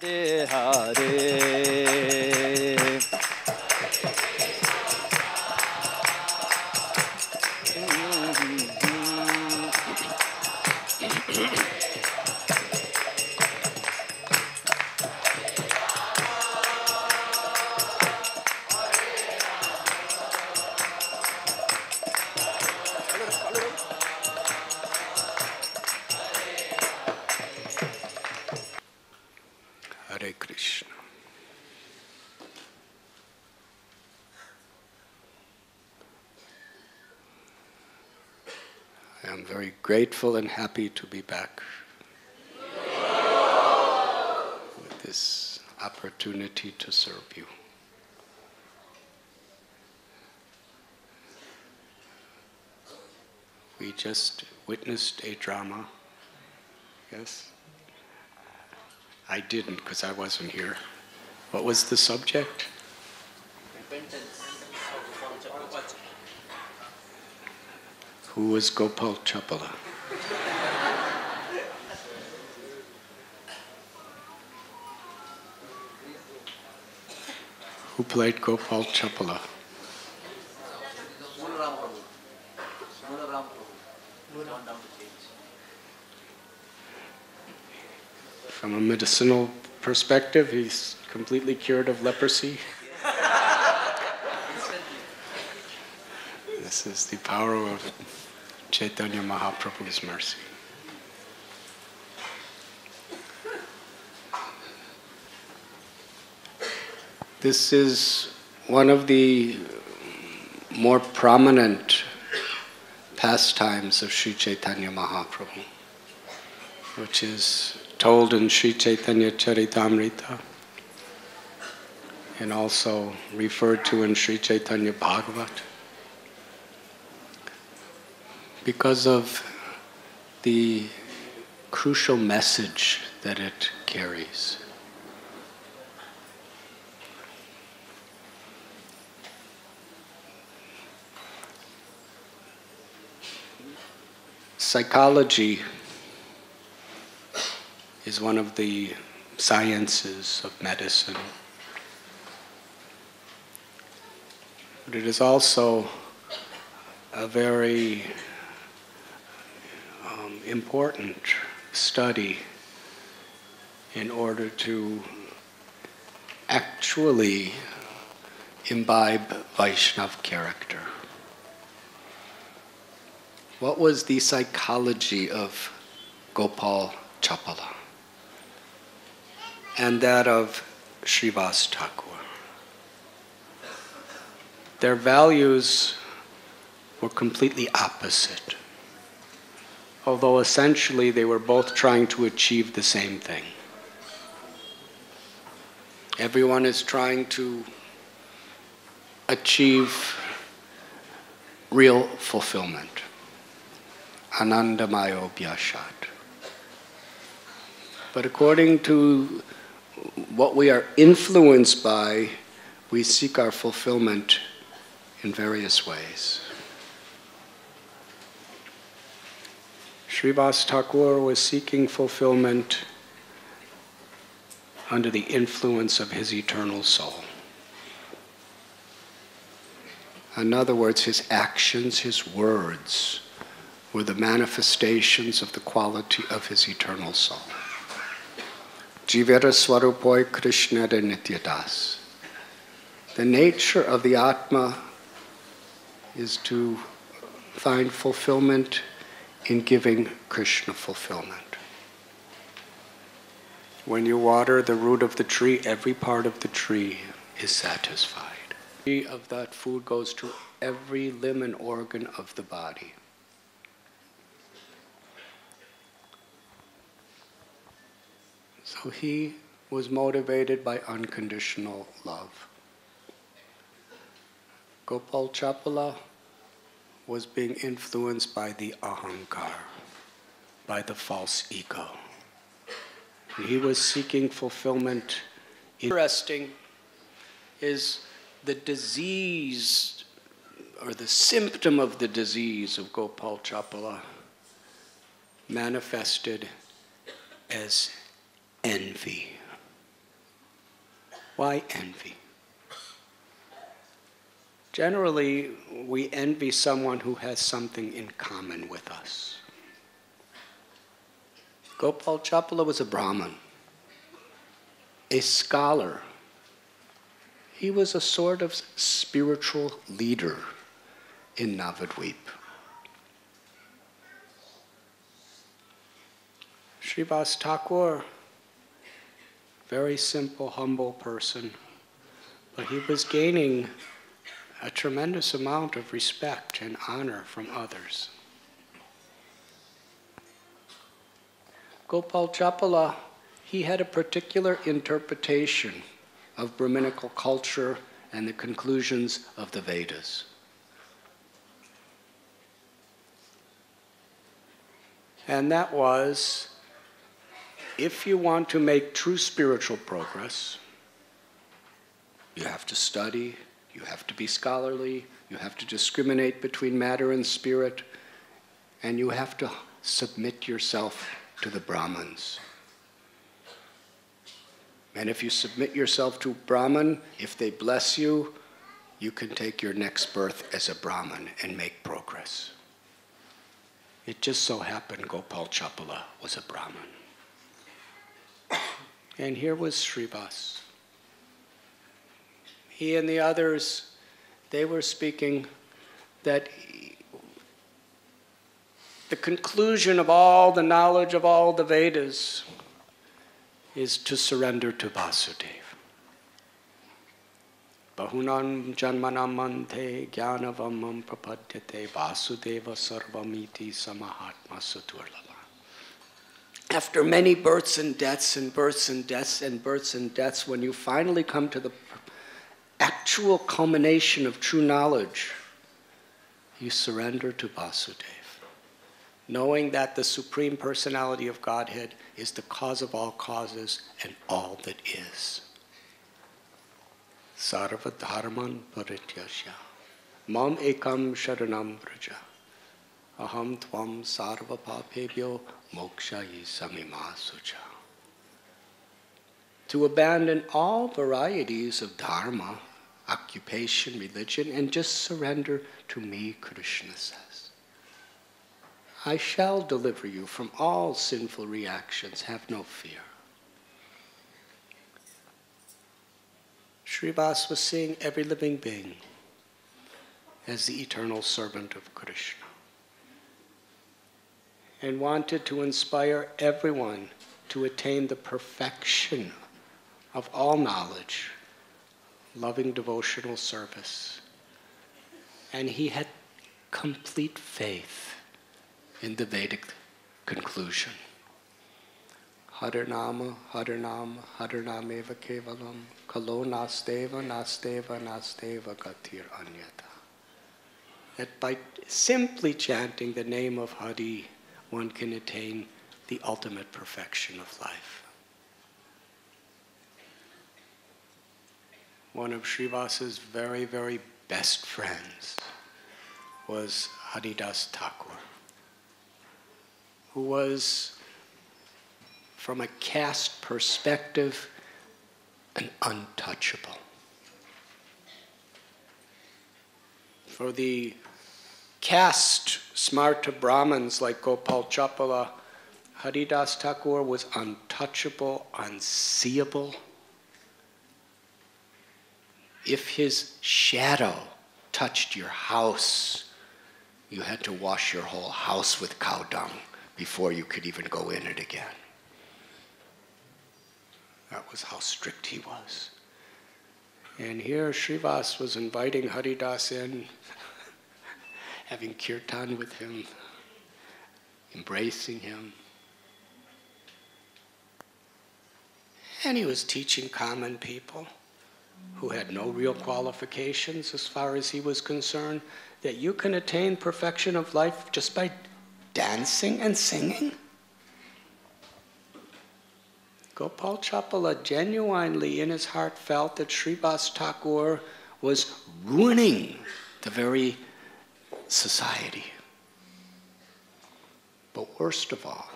Hare Hare. Hare Krishna. I am very grateful and happy to be back with this opportunity to serve you. We just witnessed a drama, yes? I didn't because I wasn't here. What was the subject? Who was Gopal Chapala? Who played Gopal Chapala? From a medicinal perspective, he's completely cured of leprosy. This is the power of Caitanya Mahaprabhu's mercy. This is one of the more prominent pastimes of Sri Caitanya Mahaprabhu, which is told in Sri Chaitanya Charitamrita and also referred to in Sri Chaitanya Bhagavat, because of the crucial message that it carries. Psychology is one of the sciences of medicine, but it is also a very important study in order to actually imbibe Vaishnava character. What was the psychology of Gopal Chapala and that of Shrivas Thakur? Their values were completely opposite, although essentially they were both trying to achieve the same thing. Everyone is trying to achieve real fulfillment. Anandamayo Bhyashat. But according to what we are influenced by, we seek our fulfillment in various ways. Shrivas Thakur was seeking fulfillment under the influence of his eternal soul. In other words, his actions, his words, were the manifestations of the quality of his eternal soul. Jivara Swarupoy Krishna de Nityadas. The nature of the Atma is to find fulfillment in giving Krishna fulfillment. When you water the root of the tree, every part of the tree is satisfied. The of that food goes to every limb and organ of the body. So he was motivated by unconditional love. Gopal Chapala was being influenced by the ahankar, by the false ego. And he was seeking fulfillment. Interesting is the disease, or the symptom of the disease of Gopal Chapala manifested as envy. Why envy? Generally, we envy someone who has something in common with us. Gopal Chapala was a Brahmin, a scholar. He was a sort of spiritual leader in Navadvip. Shrivas Thakur, very simple, humble person, but he was gaining a tremendous amount of respect and honor from others. Gopal Chapala, he had a particular interpretation of Brahminical culture and the conclusions of the Vedas. And that was, if you want to make true spiritual progress, you have to study, you have to be scholarly, you have to discriminate between matter and spirit, and you have to submit yourself to the Brahmins. And if you submit yourself to Brahman, if they bless you, you can take your next birth as a Brahman and make progress. It just so happened Gopal Chapala was a Brahmin. And here was Shrivas. He and the others, they were speaking that the conclusion of all the knowledge of all the Vedas is to surrender to Vasudeva. Bahunam janmanam mante jnanavamam prapadyate Vasudeva sarvamiti samahatma saturlala. After many births and deaths and births and deaths and births and deaths, when you finally come to the actual culmination of true knowledge, you surrender to Vasudeva, knowing that the Supreme Personality of Godhead is the cause of all causes and all that is. Sarva dharman parityasya mam ekam sharanam vraja aham tvam sarva papebhyo mokshayi samima sucha. To abandon all varieties of dharma, occupation, religion, and just surrender to me, Krishna says. I shall deliver you from all sinful reactions, have no fear. Shrivas was seeing every living being as the eternal servant of Krishna, and wanted to inspire everyone to attain the perfection of all knowledge, loving devotional service. And he had complete faith in the Vedic conclusion. Harinama, Harinama, Harinameva Kevalam, Kalo Nasteva, Nasteva, Nasteva Gatir Anyata. That by simply chanting the name of Hari, one can attain the ultimate perfection of life. One of Shrivas's very, very best friends was Haridas Thakur, who was, from a caste perspective, an untouchable. For the caste smarta Brahmins like Gopal Chapala, Haridas Thakur was untouchable, unseeable. If his shadow touched your house, you had to wash your whole house with cow dung before you could even go in it again. That was how strict he was. And here Shrivas was inviting Haridas in, having kirtan with him, embracing him. And he was teaching common people who had no real qualifications as far as he was concerned, that you can attain perfection of life just by dancing and singing. Gopal Chapala genuinely in his heart felt that Shrivas Thakur was ruining the very society. But worst of all,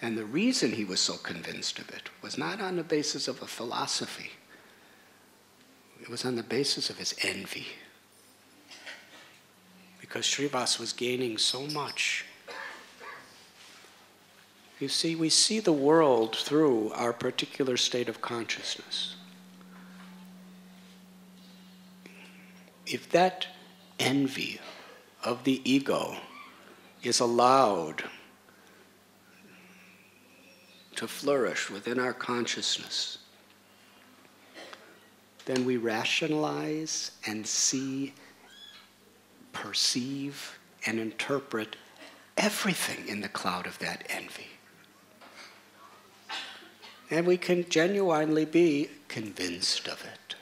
and the reason he was so convinced of it, was not on the basis of a philosophy, It was on the basis of his envy. Because Shrivas was gaining so much. You see, we see the world through our particular state of consciousness. If that envy of the ego is allowed to flourish within our consciousness, then we rationalize and see, perceive, and interpret everything in the cloud of that envy. And we can genuinely be convinced of it.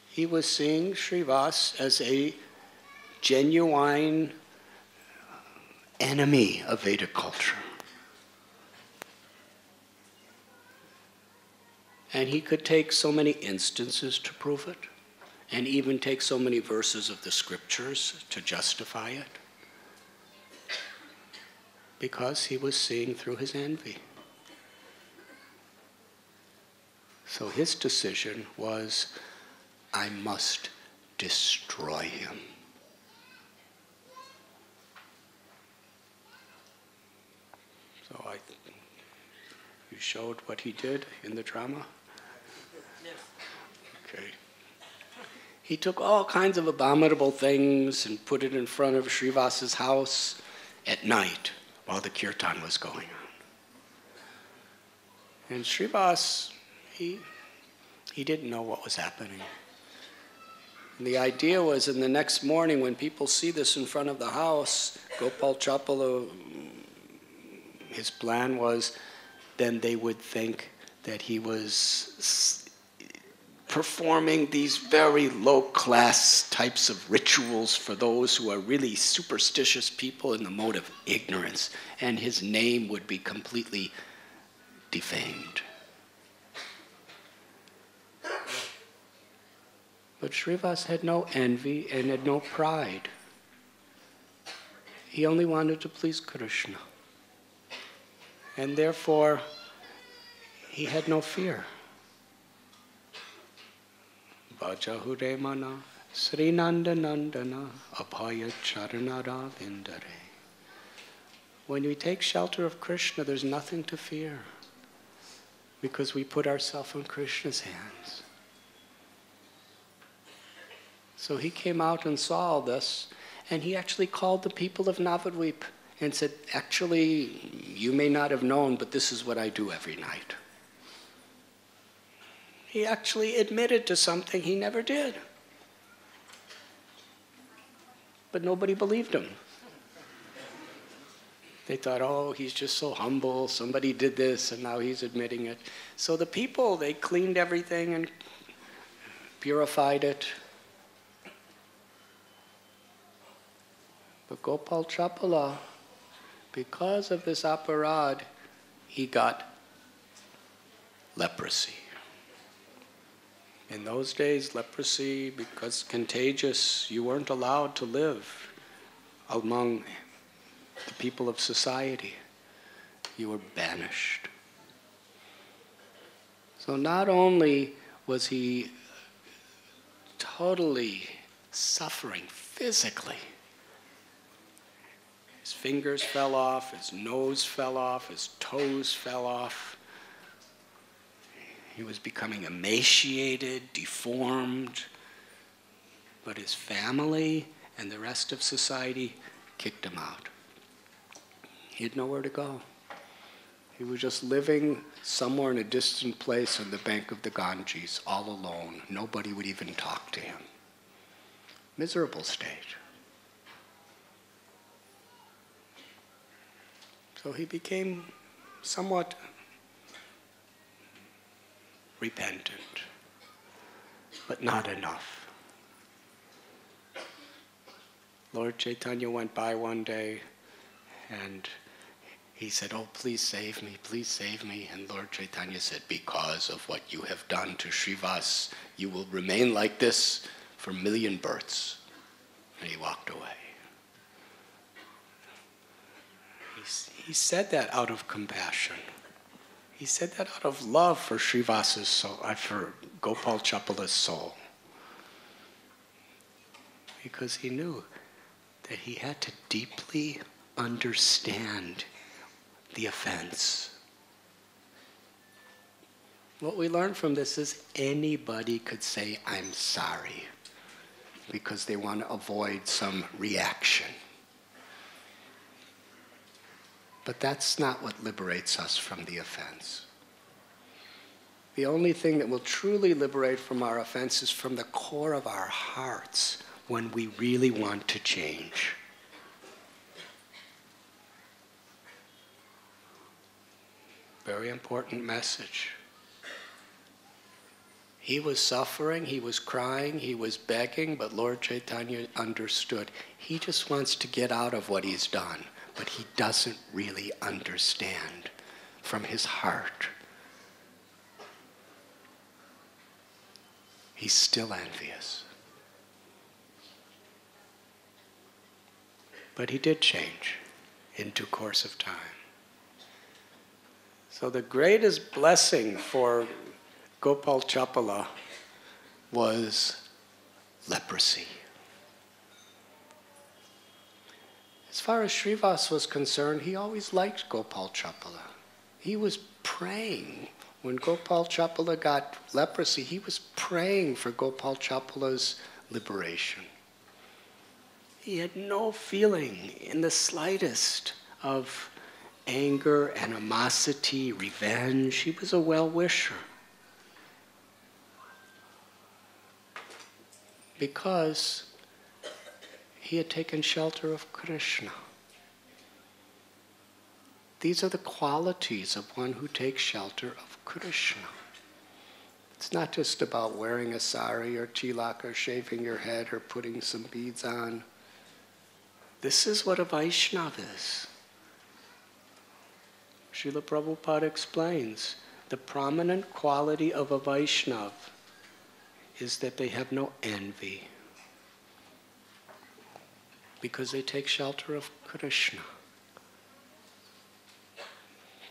He was seeing Shrivas as a genuine enemy of Vedic culture. And he could take so many instances to prove it, and even take so many verses of the scriptures to justify it, because he was seeing through his envy. So his decision was, I must destroy him. So you showed what he did in the drama? Yes. Okay. He took all kinds of abominable things and put it in front of Shrivas's house at night while the kirtan was going on. And Shrivas, he didn't know what was happening. And the idea was, in the next morning when people see this in front of the house, Gopal Chapala, his plan was, then they would think that he was performing these very low-class types of rituals for those who are really superstitious people in the mode of ignorance, and his name would be completely defamed. But Shrivas had no envy and had no pride. He only wanted to please Krishna. And therefore, he had no fear. Vajahure mana Srinanda Nandana Abhaya Charanara Vindare. When we take shelter of Krishna, there's nothing to fear, because we put ourselves in Krishna's hands. So he came out and saw all this, and he actually called the people of Navadvip and said, actually, you may not have known, but this is what I do every night. He actually admitted to something he never did. But nobody believed him. They thought, oh, he's just so humble, somebody did this, and now he's admitting it. So the people, they cleaned everything and purified it. But Gopal Chapala, because of this aparad, he got leprosy. In those days, leprosy, because contagious, you weren't allowed to live among the people of society. You were banished. So not only was he totally suffering physically, his fingers fell off, his nose fell off, his toes fell off. He was becoming emaciated, deformed. But his family and the rest of society kicked him out. He had nowhere to go. He was just living somewhere in a distant place on the bank of the Ganges, all alone. Nobody would even talk to him. Miserable state. So he became somewhat repentant, but not enough. Lord Caitanya went by one day and he said, oh, please save me, please save me. And Lord Caitanya said, because of what you have done to Shrivas, you will remain like this for 1,000,000 births. And he walked away. He said that out of compassion. He said that out of love for Shrivas's soul, for Gopal Chapala's soul. Because he knew that he had to deeply understand the offense. What we learn from this is anybody could say, I'm sorry, because they want to avoid some reaction. But that's not what liberates us from the offense. The only thing that will truly liberate from our offense is from the core of our hearts when we really want to change. Very important message. He was suffering, he was crying, he was begging, but Lord Caitanya understood. He just wants to get out of what he's done, but he doesn't really understand from his heart. He's still envious. But he did change in due course of time. So the greatest blessing for Gopal Chapala was leprosy. As far as Shrivas was concerned, he always liked Gopal Chapala. He was praying. When Gopal Chapala got leprosy, he was praying for Gopal Chapala's liberation. He had no feeling in the slightest of anger, animosity, revenge. He was a well-wisher. Because he had taken shelter of Krishna. These are the qualities of one who takes shelter of Krishna. It's not just about wearing a sari or tilak or shaving your head or putting some beads on. This is what a Vaishnava is. Srila Prabhupada explains the prominent quality of a Vaishnava is that they have no envy because they take shelter of Krishna.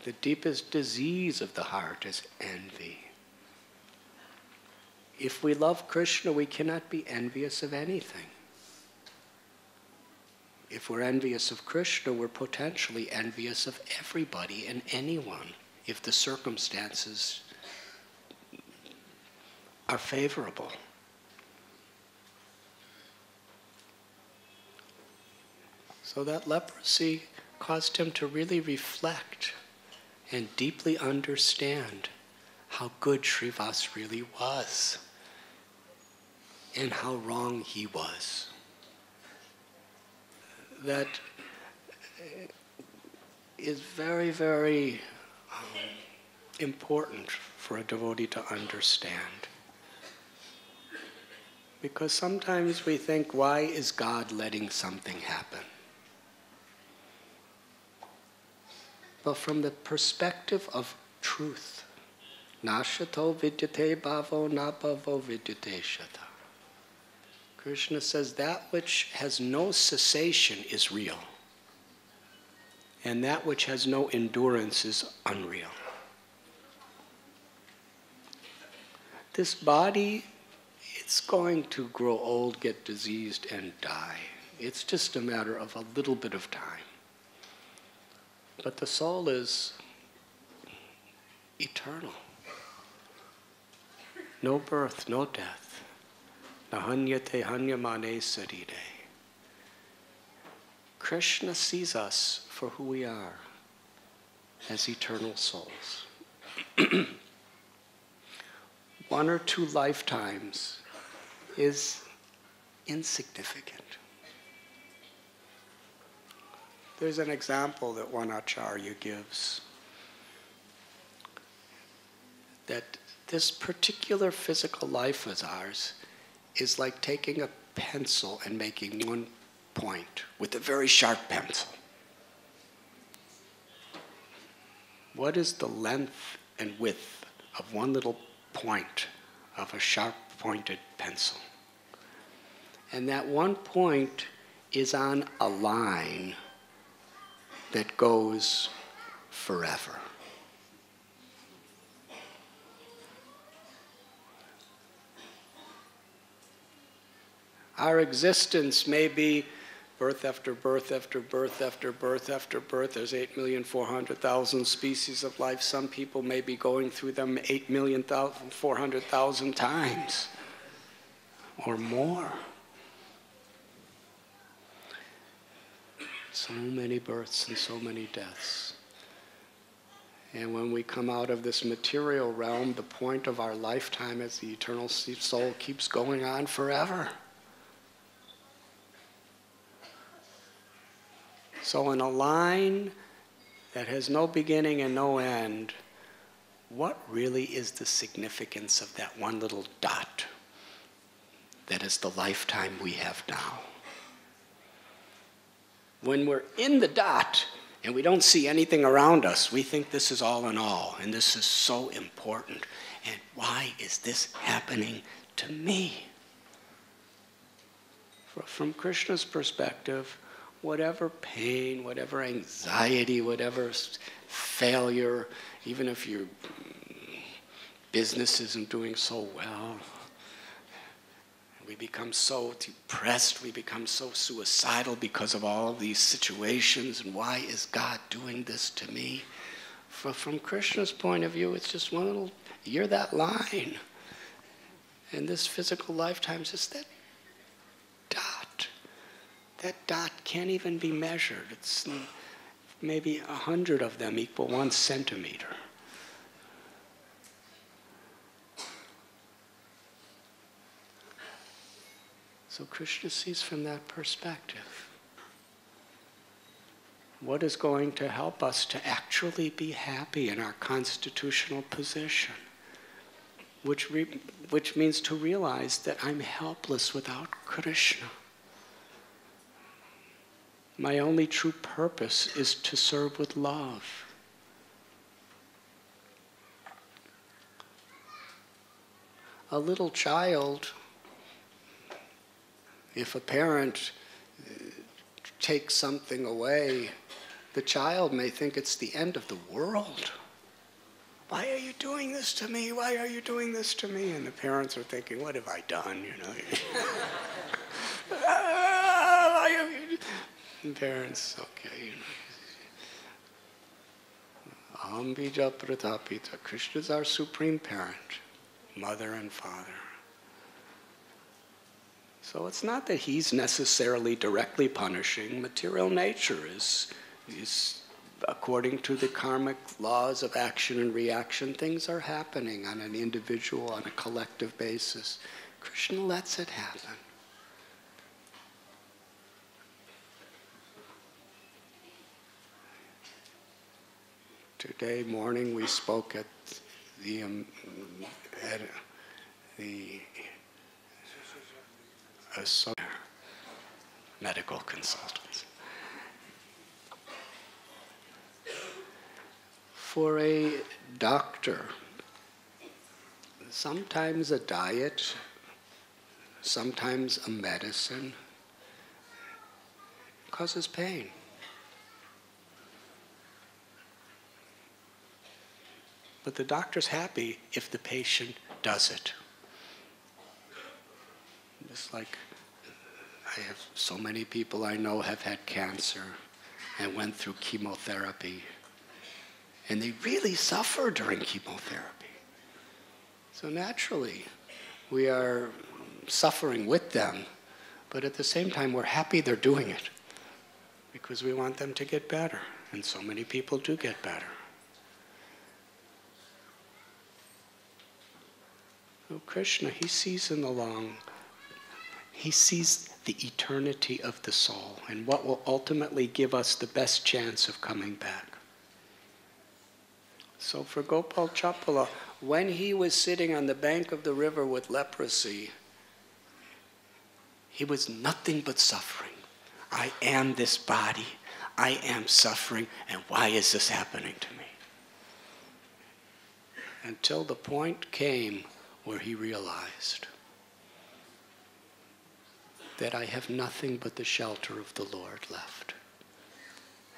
The deepest disease of the heart is envy. If we love Krishna, we cannot be envious of anything. If we're envious of Krishna, we're potentially envious of everybody and anyone if the circumstances are favorable. So that leprosy caused him to really reflect and deeply understand how good Shrivas really was and how wrong he was. That is very, very important for a devotee to understand. Because sometimes we think, why is God letting something happen? But from the perspective of truth, nashato vidyate bhavo na bhavo vidyate shata. Krishna says that which has no cessation is real. And that which has no endurance is unreal. This body, it's going to grow old, get diseased, and die. It's just a matter of a little bit of time. But the soul is eternal. No birth, no death. Nahanyate hanyamane sarire. Krishna sees us for who we are, as eternal souls. 1 or 2 lifetimes is insignificant. There's an example that one acharya gives, that this particular physical life of ours is like taking a pencil and making one point with a very sharp pencil. What is the length and width of one little point of a sharp pointed pencil? And that one point is on a line that goes forever. Our existence may be birth after birth after birth after birth after birth. There's 8,400,000 species of life. Some people may be going through them 8,400,000 times or more. So many births and so many deaths. And when we come out of this material realm, the point of our lifetime as the eternal soul keeps going on forever. So in a line that has no beginning and no end, what really is the significance of that one little dot that is the lifetime we have now? When we're in the dot and we don't see anything around us, we think this is all in all, and this is so important. And why is this happening to me? From Krishna's perspective, whatever pain, whatever anxiety, whatever failure, even if your business isn't doing so well, we become so depressed, we become so suicidal because of all of these situations, and why is God doing this to me? From Krishna's point of view, it's just one little, you're that line. And this physical lifetime is just that dot. That dot can't even be measured. It's maybe 100 of them equal 1 centimeter. So Krishna sees from that perspective. What is going to help us to actually be happy in our constitutional position? Which means to realize that I'm helpless without Krishna. My only true purpose is to serve with love. A little child, if a parent takes something away, the child may think it's the end of the world. Why are you doing this to me? Why are you doing this to me? And the parents are thinking, what have I done? You know. Why have you? And parents, okay. You know. Aham bija pratapita. Krishna is our supreme parent, mother and father. So it's not that he's necessarily directly punishing. Material nature is according to the karmic laws of action and reaction, things are happening on an individual, on a collective basis. Krishna lets it happen. Today morning we spoke at the medical consultants. For a doctor, sometimes a diet, sometimes a medicine causes pain. But the doctor's happy if the patient does it. Just like I have so many people I know have had cancer and went through chemotherapy. And they really suffer during chemotherapy. So naturally, we are suffering with them, but at the same time, we're happy they're doing it because we want them to get better. And so many people do get better. So Krishna, he sees in the long, he sees the eternity of the soul and what will ultimately give us the best chance of coming back. So for Gopal Chapala, when he was sitting on the bank of the river with leprosy, he was nothing but suffering. I am this body. I am suffering. And why is this happening to me? Until the point came where he realized that I have nothing but the shelter of the Lord left.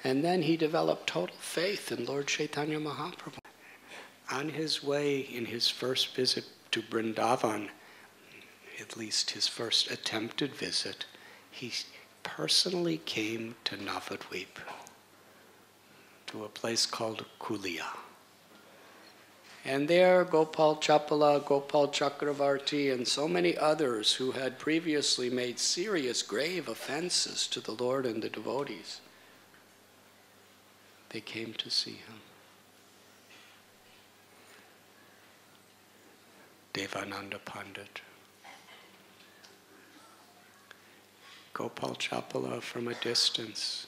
And then he developed total faith in Lord Chaitanya Mahaprabhu. On his way, in his first visit to Vrindavan, at least his first attempted visit, he personally came to Navadvip, to a place called Kulia. And there, Gopal Chapala, Gopal Chakravarti, and so many others who had previously made serious, grave offenses to the Lord and the devotees, they came to see him. Devananda Pandit. Gopal Chapala from a distance.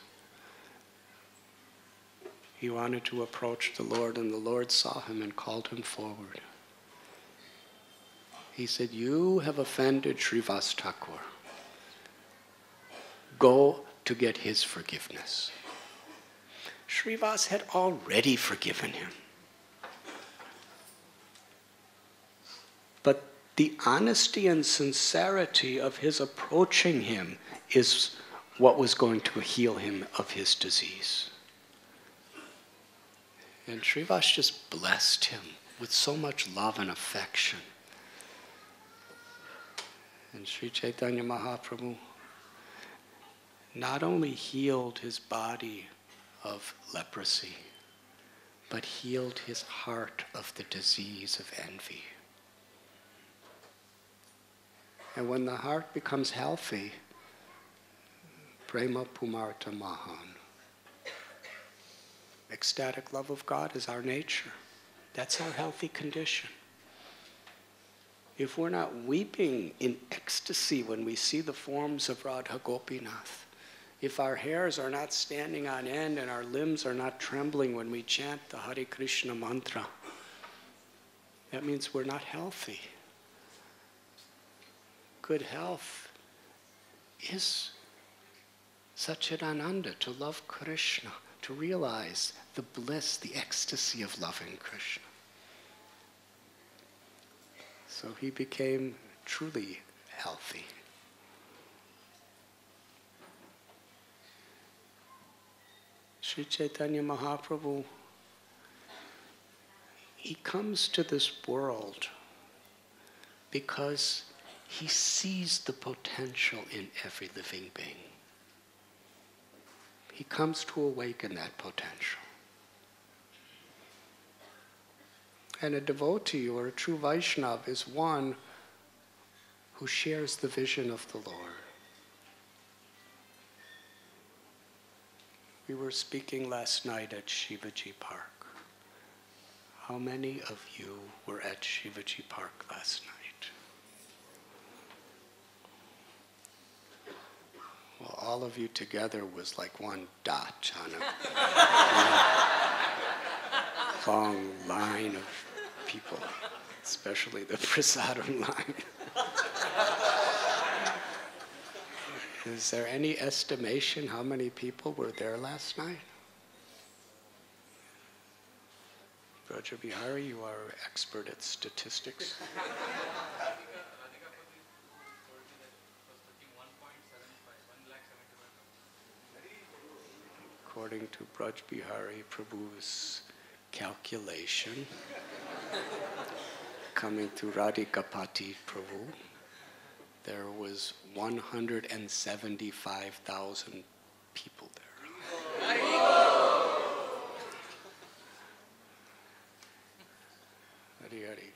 He wanted to approach the Lord, and the Lord saw him and called him forward. He said, "You have offended Shrivas Thakur. Go to get his forgiveness." Shrivas had already forgiven him. But the honesty and sincerity of his approaching him is what was going to heal him of his disease. And Shrivas just blessed him with so much love and affection. And Sri Caitanya Mahaprabhu not only healed his body of leprosy, but healed his heart of the disease of envy. And when the heart becomes healthy, prema pumarta mahan. Ecstatic love of God is our nature. That's our healthy condition. If we're not weeping in ecstasy when we see the forms of Radha Gopinath, if our hairs are not standing on end and our limbs are not trembling when we chant the Hare Krishna mantra, that means we're not healthy. Good health is Satchidananda, to love Krishna, to realize the bliss, the ecstasy of loving Krishna. So he became truly healthy. Sri Caitanya Mahaprabhu, he comes to this world because he sees the potential in every living being. He comes to awaken that potential. And a devotee or a true Vaishnava is one who shares the vision of the Lord. We were speaking last night at Shivaji Park. How many of you were at Shivaji Park last night? Well, all of you together was like one dot on a long line of people, especially the prasadam line. Is there any estimation how many people were there last night? Braja Bihari, you are expert at statistics. According to Braj Bihari Prabhu's calculation, coming to Radhikapati Prabhu, there was 175,000 people there. Hari Hari.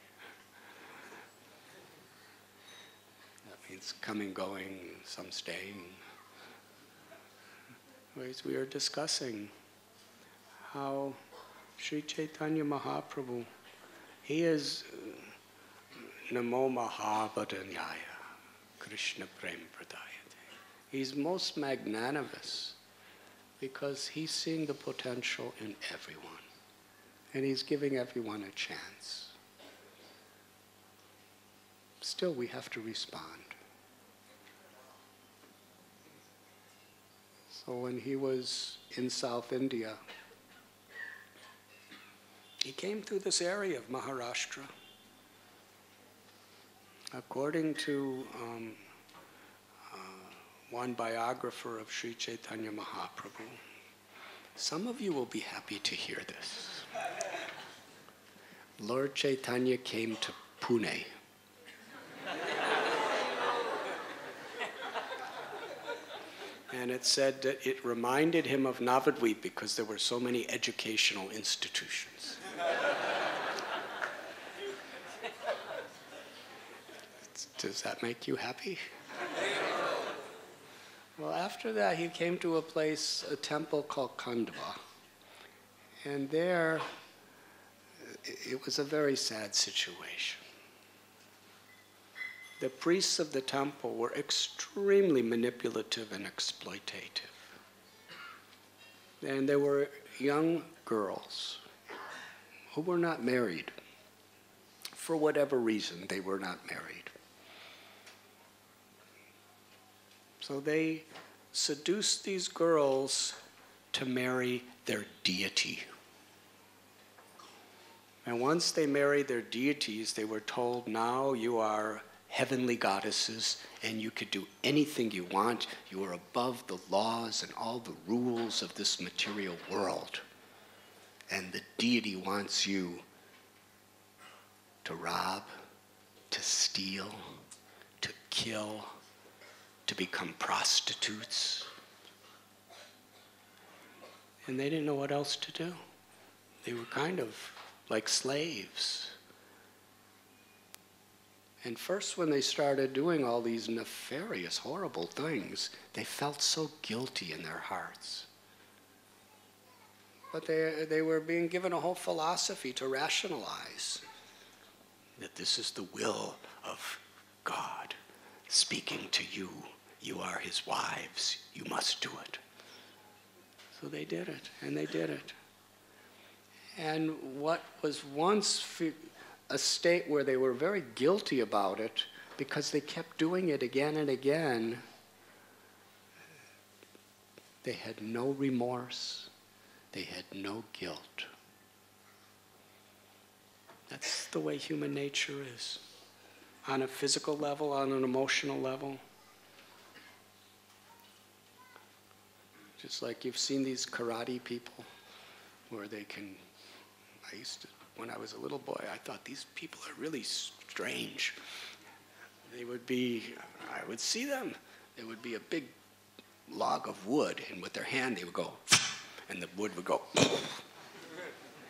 That means coming, going, some staying. Anyways, we are discussing how Sri Caitanya Mahaprabhu, he is Namo Mahabhadanyaya, Krishna Prem Pradayate. He's most magnanimous because he's seeing the potential in everyone. And he's giving everyone a chance. Still, we have to respond. So when he was in South India, he came through this area of Maharashtra. According to one biographer of Sri Caitanya Mahaprabhu, some of you will be happy to hear this. Lord Chaitanya came to Pune. And it said that it reminded him of Navadvip because there were so many educational institutions. Does that make you happy? Well, after that, he came to a temple called Kanda. And there, it was a very sad situation. The priests of the temple were extremely manipulative and exploitative. And there were young girls who were not married. For whatever reason, they were not married. So they seduced these girls to marry their deity. And once they married their deities, they were told, now you are heavenly goddesses, and you could do anything you want. You are above the laws and all the rules of this material world. And the deity wants you to rob, to steal, to kill, to become prostitutes. And they didn't know what else to do. They were kind of like slaves. And first, when they started doing all these nefarious, horrible things, they felt so guilty in their hearts. But they were being given a whole philosophy to rationalize that this is the will of God speaking to you. You are his wives. You must do it. So they did it, and they did it. And what was once a state where they were very guilty about it, because they kept doing it again and again, they had no remorse, they had no guilt. That's the way human nature is, on a physical level, on an emotional level. Just like you've seen these karate people where they can, when I was a little boy, I thought these people are really strange. They would be, I would see them, there would be a big log of wood, and with their hand they would go, and the wood would go.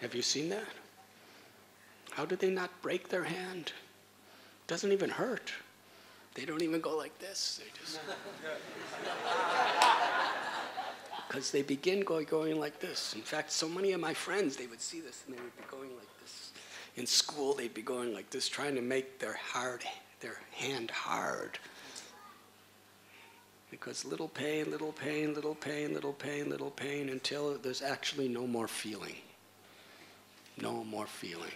Have you seen that? How did they not break their hand? It doesn't even hurt. They don't even go like this. They just... Because they begin going like this. In fact, so many of my friends, they would see this and they would be going like this. In school, they'd be going like this, trying to make their hand hard. Because little pain, little pain, little pain, little pain, little pain, until there's actually no more feeling. No more feeling.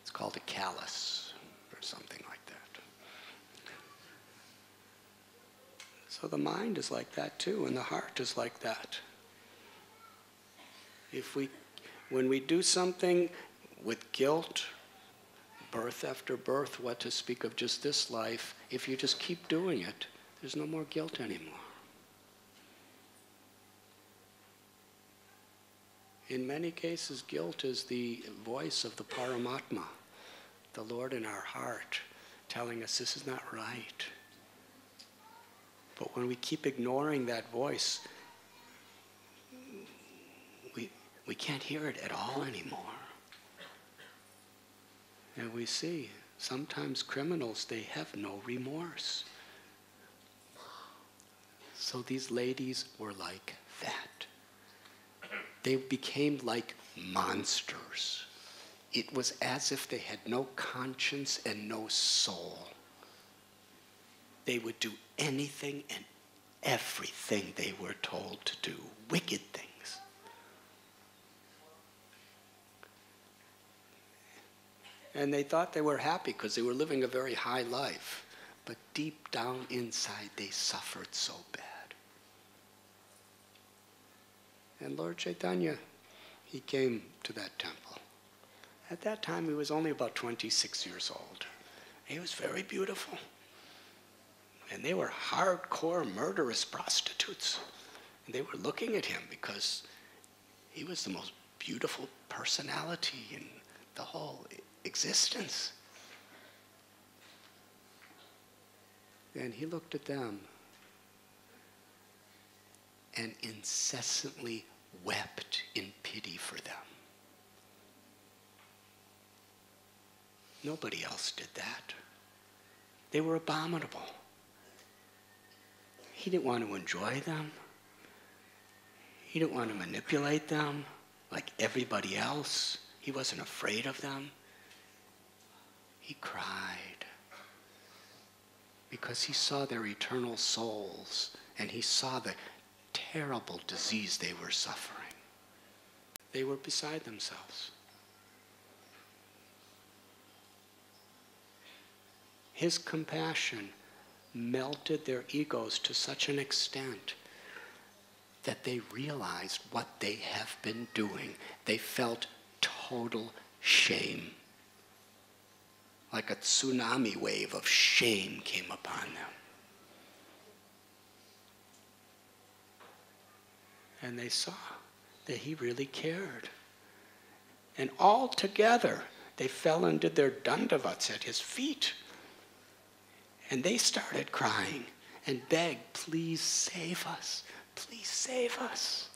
It's called a callus or something like that. So the mind is like that too, and the heart is like that. When we do something with guilt, birth after birth, what to speak of just this life, if you just keep doing it, there's no more guilt anymore. In many cases, guilt is the voice of the Paramatma, the Lord in our heart, telling us this is not right. But when we keep ignoring that voice, we can't hear it at all anymore. And we see, sometimes criminals, they have no remorse. So these ladies were like that. They became like monsters. It was as if they had no conscience and no soul. They would do anything and everything they were told to do, wicked things. And they thought they were happy because they were living a very high life. But deep down inside, they suffered so bad. And Lord Caitanya, he came to that temple. At that time, he was only about 26 years old. He was very beautiful. And they were hardcore, murderous prostitutes. And they were looking at him because he was the most beautiful personality in the whole existence. And he looked at them and incessantly wept in pity for them. Nobody else did that. They were abominable. He didn't want to enjoy them. He didn't want to manipulate them like everybody else. He wasn't afraid of them. He cried because he saw their eternal souls and he saw the terrible disease they were suffering. They were beside themselves. His compassion melted their egos to such an extent that they realized what they have been doing. They felt total shame. Like a tsunami wave of shame came upon them. And they saw that he really cared. And all together, they fell and did their dandavats at his feet. And they started crying and begged, please save us. Please save us.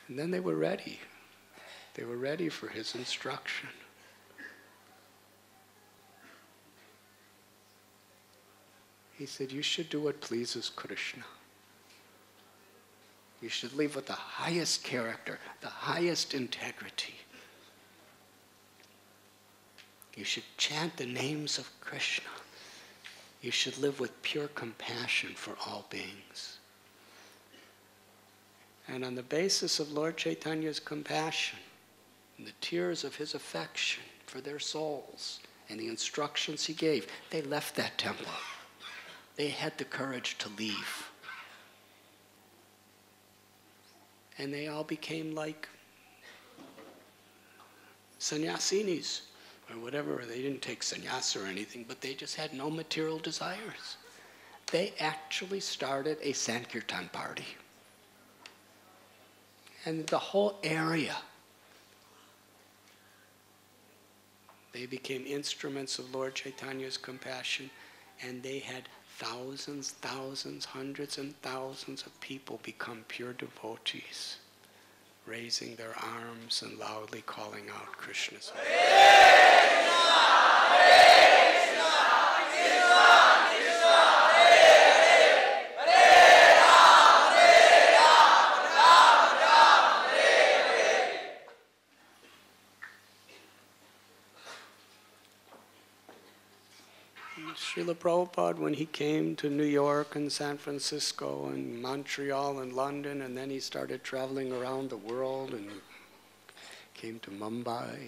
And then they were ready. They were ready for his instruction. He said, you should do what pleases Krishna. You should live with the highest character, the highest integrity. You should chant the names of Krishna. You should live with pure compassion for all beings. And on the basis of Lord Chaitanya's compassion, and the tears of his affection for their souls, and the instructions he gave, they left that temple. They had the courage to leave. And they all became like sannyasinis, or whatever. They didn't take sannyasa or anything, but they just had no material desires. They actually started a Sankirtan party. And the whole area, they became instruments of Lord Chaitanya's compassion, and they had thousands, hundreds and thousands of people become pure devotees, raising their arms and loudly calling out Krishna's name. Srila Prabhupada, when he came to New York and San Francisco and Montreal and London, and then he started traveling around the world and came to Mumbai,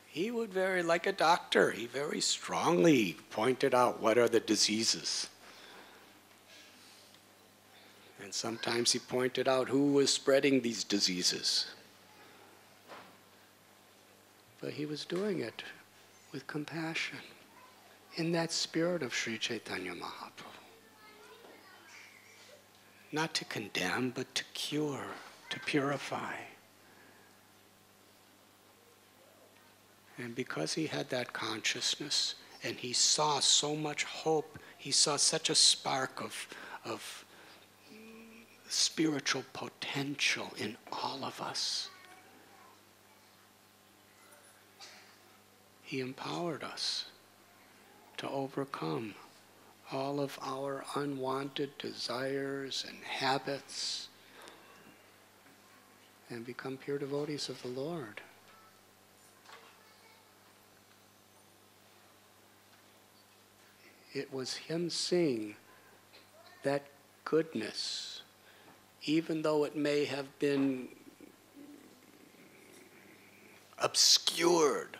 he would like a doctor, he very strongly pointed out what are the diseases. And sometimes he pointed out who was spreading these diseases. But he was doing it with compassion, in that spirit of Sri Chaitanya Mahaprabhu. Not to condemn, but to cure, to purify. And because he had that consciousness, and he saw so much hope, he saw such a spark of spiritual potential in all of us, he empowered us to overcome all of our unwanted desires and habits and become pure devotees of the Lord. It was him seeing that goodness, even though it may have been obscured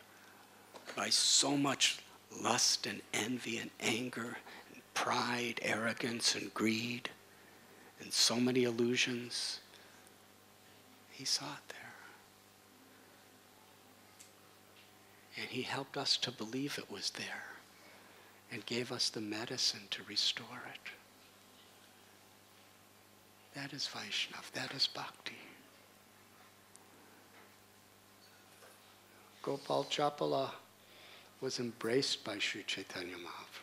by so much lust and envy and anger and pride, arrogance and greed and so many illusions. He saw it there. And he helped us to believe it was there and gave us the medicine to restore it. That is Vaishnava, that is bhakti. Gopal Chapala was embraced by Sri Chaitanya Mahaprabhu.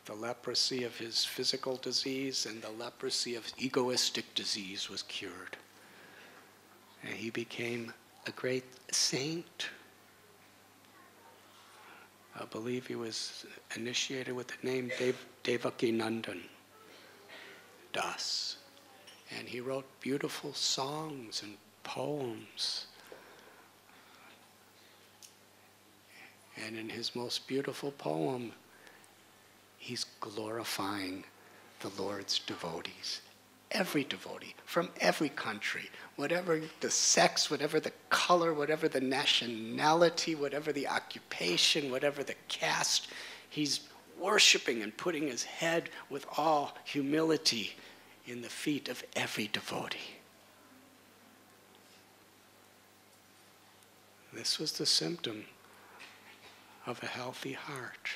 The leprosy of his physical disease and the leprosy of egoistic disease was cured. And he became a great saint. I believe he was initiated with the name Devaki Nandan Das. And he wrote beautiful songs and poems. And in his most beautiful poem, he's glorifying the Lord's devotees. Every devotee, from every country, whatever the sex, whatever the color, whatever the nationality, whatever the occupation, whatever the caste, he's worshiping and putting his head with all humility in the feet of every devotee. This was the symptom of a healthy heart.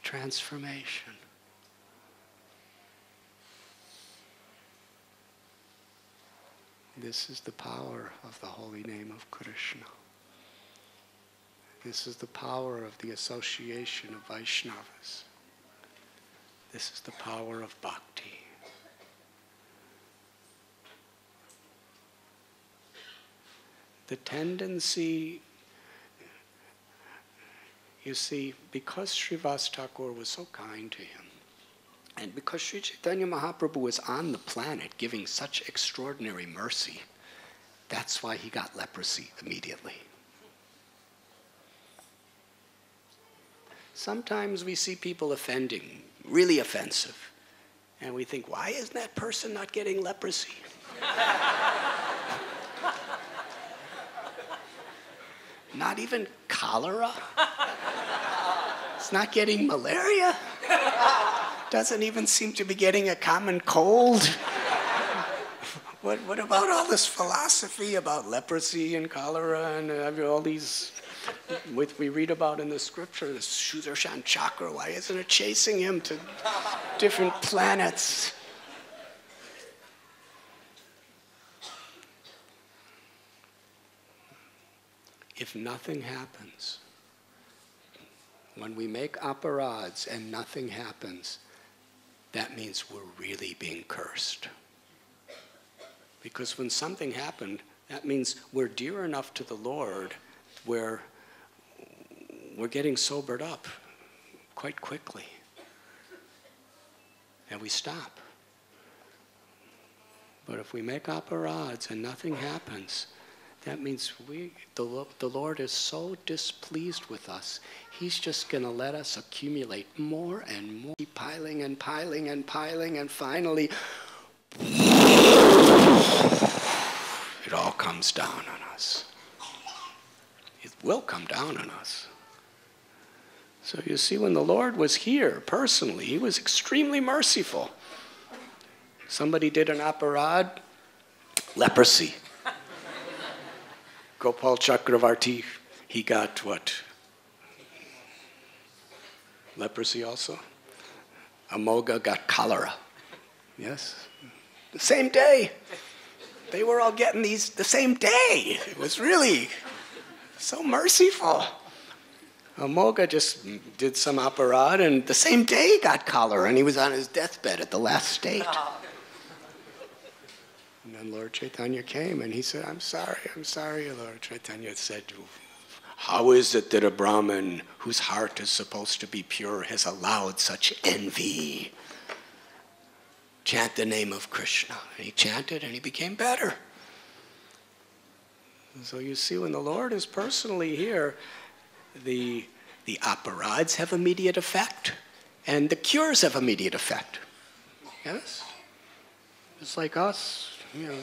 Transformation. This is the power of the holy name of Krishna. This is the power of the association of Vaishnavas. This is the power of bhakti. The tendency, you see, because Shrivas Thakur was so kind to him, and because Sri Chaitanya Mahaprabhu was on the planet giving such extraordinary mercy, that's why he got leprosy immediately. Sometimes we see people offending, really offensive, and we think, why is that person not getting leprosy? Not even cholera? It's not getting malaria? Doesn't even seem to be getting a common cold? What about all this philosophy about leprosy and cholera and all these, we read about in the scripture, this Sudarshan chakra, why isn't it chasing him to different planets? If nothing happens, when we make aparads and nothing happens, that means we're really being cursed. Because when something happened, that means we're dear enough to the Lord where we're getting sobered up quite quickly. And we stop. But if we make aparads and nothing happens, that means the Lord is so displeased with us, he's just going to let us accumulate more and more, keep piling and piling and piling, and finally, it all comes down on us. It will come down on us. So you see, when the Lord was here personally, he was extremely merciful. Somebody did an aparad, leprosy. Gopal Chakravarti, he got what? Leprosy also? Amoga got cholera. Yes? The same day. They were all getting these the same day. It was really so merciful. Amoga just did some aparad and the same day he got cholera and he was on his deathbed at the last state. And then Lord Chaitanya came and he said, I'm sorry. Lord Chaitanya said, how is it that a Brahmin whose heart is supposed to be pure has allowed such envy? Chant the name of Krishna. And he chanted and he became better. And so you see, when the Lord is personally here, the aparads have immediate effect and the cures have immediate effect. Yes? It's like us. You know,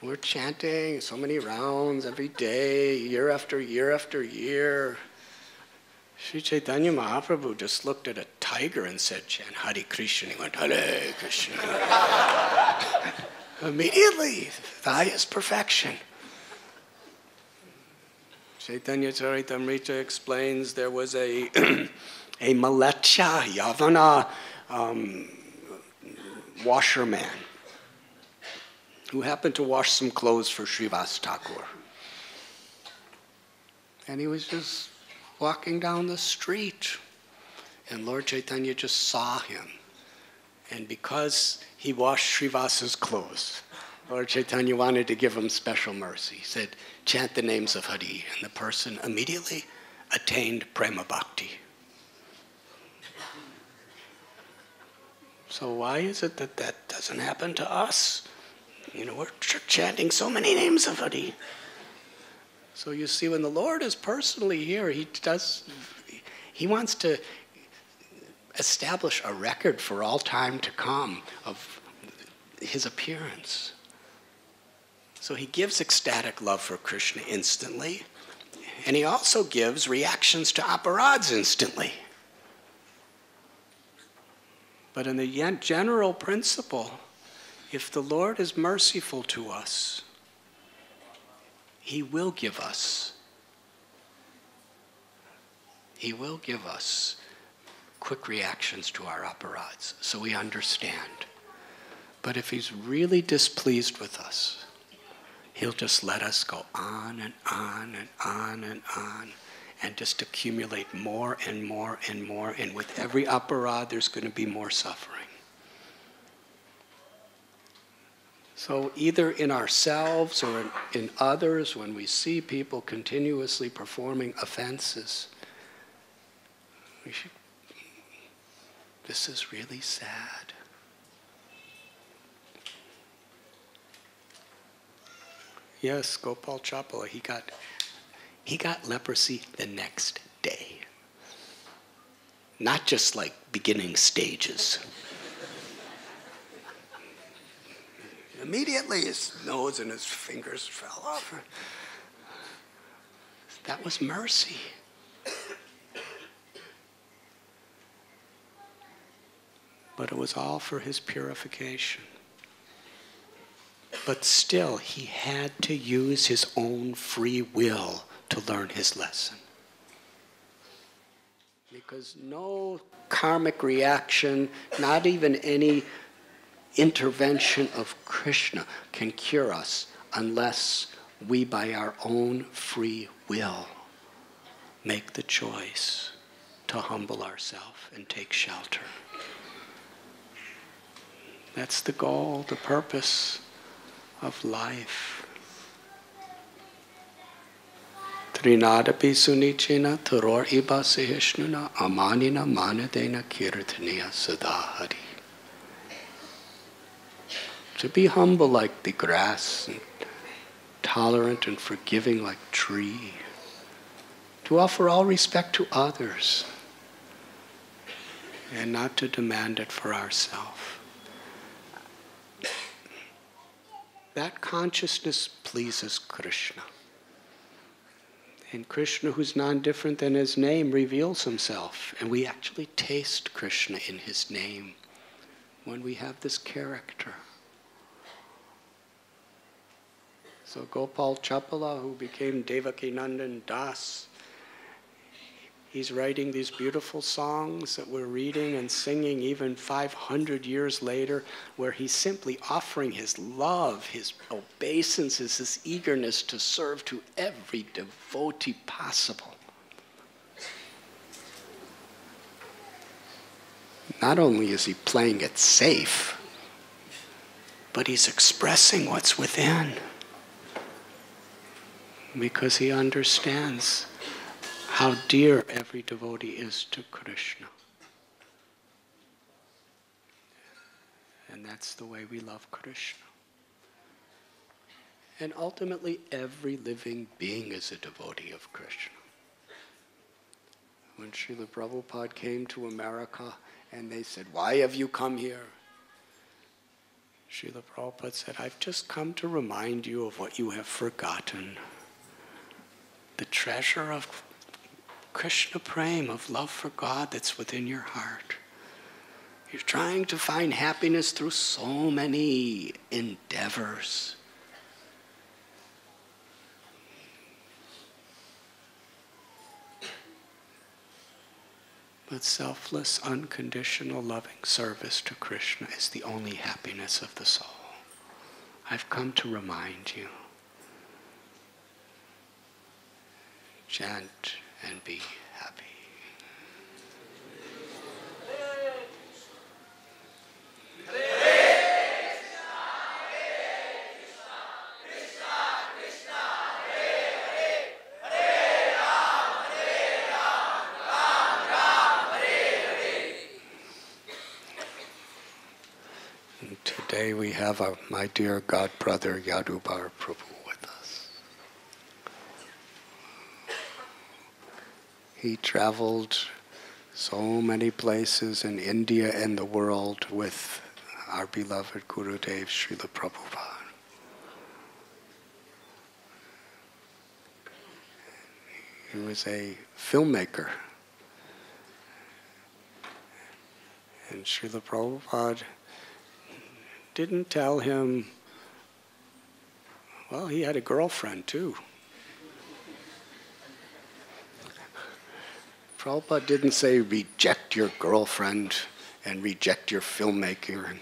we're chanting so many rounds every day, year after year after year. Sri Chaitanya Mahaprabhu just looked at a tiger and said, chant Hare Krishna. He went, Hare Krishna. Immediately, the highest perfection. Chaitanya Charitamrita explains there was a Malecha, Yavana washerman who happened to wash some clothes for Shrivas Thakur. And he was just walking down the street. And Lord Chaitanya just saw him. And because he washed Srivasa's clothes, Lord Chaitanya wanted to give him special mercy. He said, chant the names of Hari. And the person immediately attained prema bhakti. So why is it that that doesn't happen to us? We're chanting so many names of Hari. So you see, when the Lord is personally here, he wants to establish a record for all time to come of his appearance. So he gives ecstatic love for Krishna instantly, and he also gives reactions to aparads instantly. But in the general principle, if the Lord is merciful to us, he will give us. He will give us quick reactions to our aparads, so we understand. But if he's really displeased with us, he'll just let us go on and on and on and on, and just accumulate more and more and more. And with every aparad, there's going to be more suffering. So either in ourselves or in others, when we see people continuously performing offenses, this is really sad. Yes, Gopal Chapala, he got leprosy the next day. Not just like beginning stages. Immediately his nose and his fingers fell off. That was mercy. But it was all for his purification. But still, he had to use his own free will to learn his lesson. Because no karmic reaction, not even any intervention of Krishna can cure us unless we, by our own free will, make the choice to humble ourselves and take shelter. That's the goal, the purpose of life. Trinadapi sunichena taror iba sehishnuna amanina manadena kirtaniya sadahari. To be humble like the grass, and tolerant and forgiving like tree. To offer all respect to others, and not to demand it for ourselves. That consciousness pleases Krishna. And Krishna, who's non-different than his name, reveals himself. And we actually taste Krishna in his name when we have this character. So Gopal Chapala, who became Devaki Nandan Das, he's writing these beautiful songs that we're reading and singing even 500 years later, where he's simply offering his love, his obeisances, his eagerness to serve to every devotee possible. Not only is he playing it safe, but he's expressing what's within. Because he understands how dear every devotee is to Krishna. And that's the way we love Krishna. And ultimately, every living being is a devotee of Krishna. When Srila Prabhupada came to America and they said, "Why have you come here?" Srila Prabhupada said, "I've just come to remind you of what you have forgotten. The treasure of Krishna prema, of love for God that's within your heart. You're trying to find happiness through so many endeavors. But selfless, unconditional, loving service to Krishna is the only happiness of the soul. I've come to remind you. Chant and be Today we have my dear god brother Yadubar Prabhu with us. He traveled so many places in India and the world with our beloved Gurudev Srila Prabhupada. He was a filmmaker. And Srila Prabhupada didn't tell him, well, he had a girlfriend too. Prabhupada didn't say reject your girlfriend and reject your filmmaker.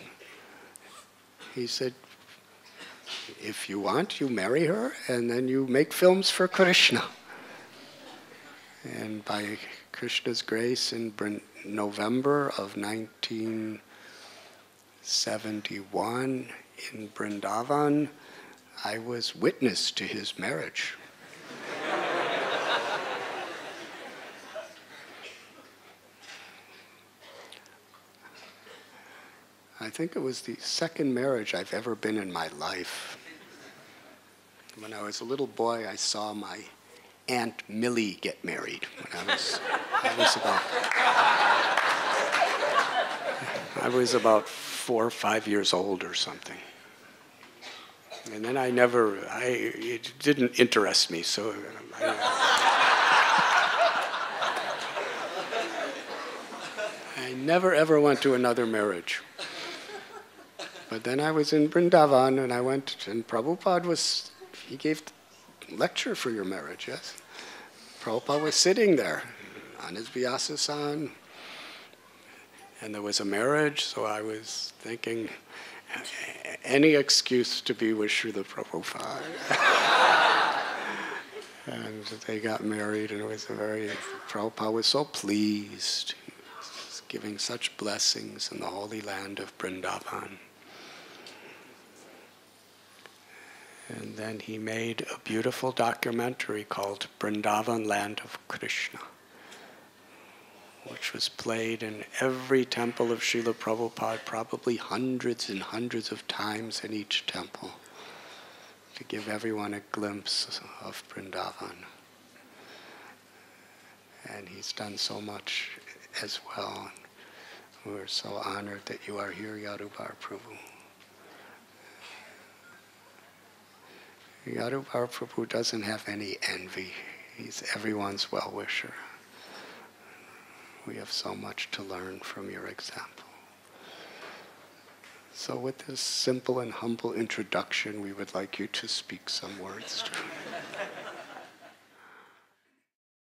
He said, if you want, you marry her and then you make films for Krishna. And by Krishna's grace, in November of 1971 in Vrindavan, I was witness to his marriage. I think it was the second marriage I've ever been in my life. When I was a little boy, I saw my Aunt Millie get married when I was about 4 or 5 years old or something. And then it didn't interest me, so I never ever went to another marriage. But then I was in Vrindavan and I went, and Prabhupada he gave lecture for your marriage, yes? Prabhupada was sitting there on his Vyasasan, and there was a marriage, so I was thinking, any excuse to be with Srila Prabhupada. And they got married, and Prabhupada was so pleased. He was giving such blessings in the holy land of Vrindavan. And then he made a beautiful documentary called Vrindavan Land of Krishna, which was played in every temple of Srila Prabhupada, probably hundreds and hundreds of times in each temple, to give everyone a glimpse of Vrindavan. And he's done so much as well. We're so honored that you are here, Yadubar Prabhu. Yadubar Prabhu doesn't have any envy. He's everyone's well-wisher. We have so much to learn from your example. So with this simple and humble introduction, we would like you to speak some words to